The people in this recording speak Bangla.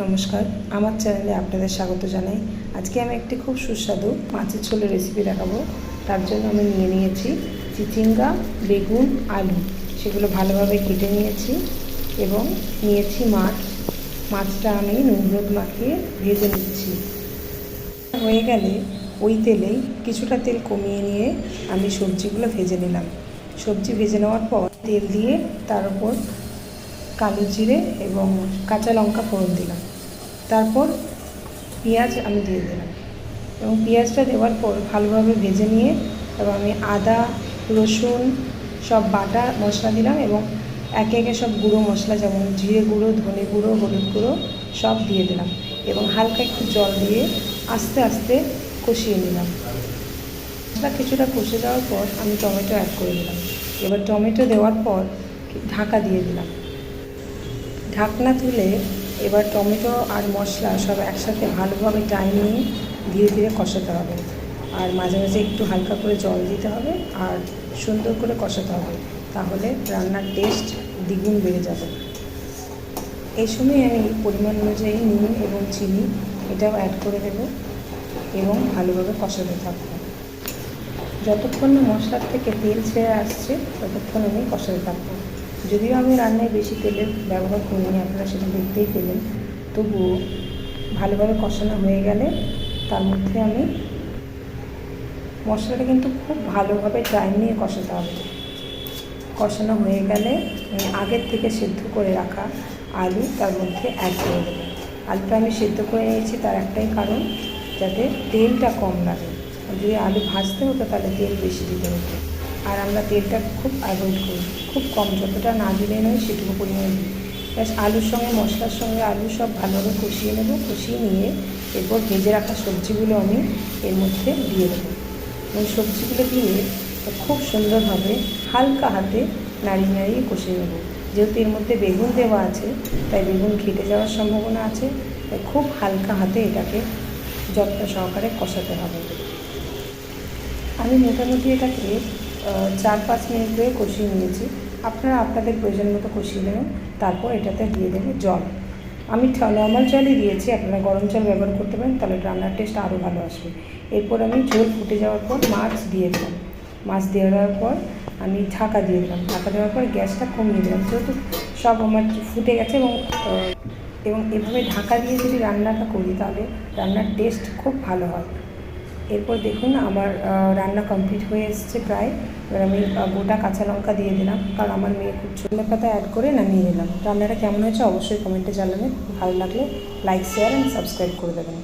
নমস্কার, আমার চ্যানেলে আপনাদের স্বাগত জানাই। আজকে আমি একটি খুব সুস্বাদু মাছের ঝোলের রেসিপি দেখাবো। তার জন্য আমি নিয়ে নিয়েছি চিচিঙ্গা, বেগুন, আলু, সেগুলো ভালোভাবে কেটে নিয়েছি এবং নিয়েছি মাছটা আমি নুন হলুদ মাখিয়ে ভেজে নিচ্ছি। হয়ে গেলে ওই তেলেই কিছুটা তেল কমিয়ে নিয়ে আমি সবজিগুলো ভেজে নিলাম। সবজি ভেজে নেওয়ার পর তেল দিয়ে তার উপর কালো জিরে এবং কাঁচা লঙ্কা ফোড়ন দিলাম। তারপর পেঁয়াজ আমি দিয়ে দিলাম এবং পেঁয়াজটা দেওয়ার পর ভালোভাবে ভেজে নিয়ে এবং আমি আদা, রসুন সব বাটা মশলা দিলাম এবং একে একে সব গুঁড়ো মশলা যেমন জিরে গুঁড়ো, ধনে গুঁড়ো, হলুদ গুঁড়ো সব দিয়ে দিলাম এবং হালকা একটু জল দিয়ে আস্তে আস্তে কষিয়ে নিলাম। মশলা কিছুটা কষে যাওয়ার পর আমি টমেটো অ্যাড করে দিলাম। এবার টমেটো দেওয়ার পর ঢাকা দিয়ে দিলাম। ঢাকনা তুলে এবার টমেটো আর মশলা সব একসাথে ভালোভাবে টাইম নিয়ে ধীরে ধীরে কষাতে হবে, আর মাঝে মাঝে একটু হালকা করে জল দিতে হবে আর সুন্দর করে কষাতে হবে, তাহলে রান্নার টেস্ট দ্বিগুণ বেড়ে যাবে। এই সময় আমি পরিমাণ অনুযায়ী নুন এবং চিনি এটাও অ্যাড করে দেব এবং ভালোভাবে কষাতে থাকবো। যতক্ষণ না মশলার থেকে তেল ছেড়ে আসছে ততক্ষণ আমি কষাতে থাকবো। যদিও আমি রান্নায় বেশি তেলের ব্যবহার করিনি, আপনারা সেটা দেখতেই পেলেন, তবুও ভালোভাবে কষানো হয়ে গেলে তার মধ্যে আমি মশলাটা কিন্তু খুব ভালোভাবে টাইম নিয়ে কষাতে হবে। কষানো হয়ে গেলে আমি আগের থেকে সেদ্ধ করে রাখা আলু তার মধ্যে অ্যাড করে দেবো। আলুটা আমি সেদ্ধ করে নিয়েছি তার একটাই কারণ, যাতে তেলটা কম লাগে। যদি আলু ভাজতে হতো তাহলে তেল বেশি দিতে হতো, আর আমরা তেলটা খুব অ্যাভয়েড করি, খুব কম, যতটা না দিলে নয় সেটুকু পরিমাণে দিই। ব্যাস আলুর সঙ্গে মশলার সঙ্গে আলু সব ভালোভাবে কষিয়ে নেব। কষিয়ে নিয়ে এরপর ভেজে রাখা সবজিগুলো আমি এর মধ্যে দিয়ে দেবো এবং সবজিগুলো দিয়ে খুব সুন্দরভাবে হালকা হাতে নাড়িয়ে নাড়িয়ে কষিয়ে নেব। যেহেতু এর মধ্যে বেগুন দেওয়া আছে তাই বেগুন ঘেটে যাওয়ার সম্ভাবনা আছে, তাই খুব হালকা হাতে এটাকে যত্ন সহকারে কষাতে হবে। আমি মোটামুটি এটাকে 4-5 মিনিট ধরে কষিয়ে নিয়েছি। আপনারা আপনাদের প্রয়োজন মতো কষিয়ে নেবেন। তারপর এটাতে দিয়ে দেবো জল। আমি নর্মাল জলই দিয়েছি, আপনারা গরম জল ব্যবহার করতে পারেন, তাহলে রান্নার টেস্ট আরও ভালো আসবে। এরপর আমি ঝোল ফুটে যাওয়ার পর মাছ দিয়ে দিলাম। মাছ দিয়ে দেওয়ার পর আমি ঢাকা দিয়ে দিলাম। ঢাকা দেওয়ার পর গ্যাসটা কমিয়ে দিলাম, যেহেতু সব আমার ফুটে গেছে এবং এভাবে ঢাকা দিয়ে যদি রান্নাটা করি তাহলে রান্নার টেস্ট খুব ভালো হয়। এরপর দেখুন আমার রান্না কমপ্লিট হয়ে এসছে প্রায়। এবার আমি গোটা কাঁচা লঙ্কা দিয়ে দিলাম, কারণ আমার মেয়ে খুব ধনে পাতা অ্যাড করে নামিয়ে নিলাম। রান্নাটা কেমন হয়েছে অবশ্যই কমেন্টে জানাবেন। ভালো লাগলে লাইক, শেয়ার অ্যান্ড সাবস্ক্রাইব করে দেবেন।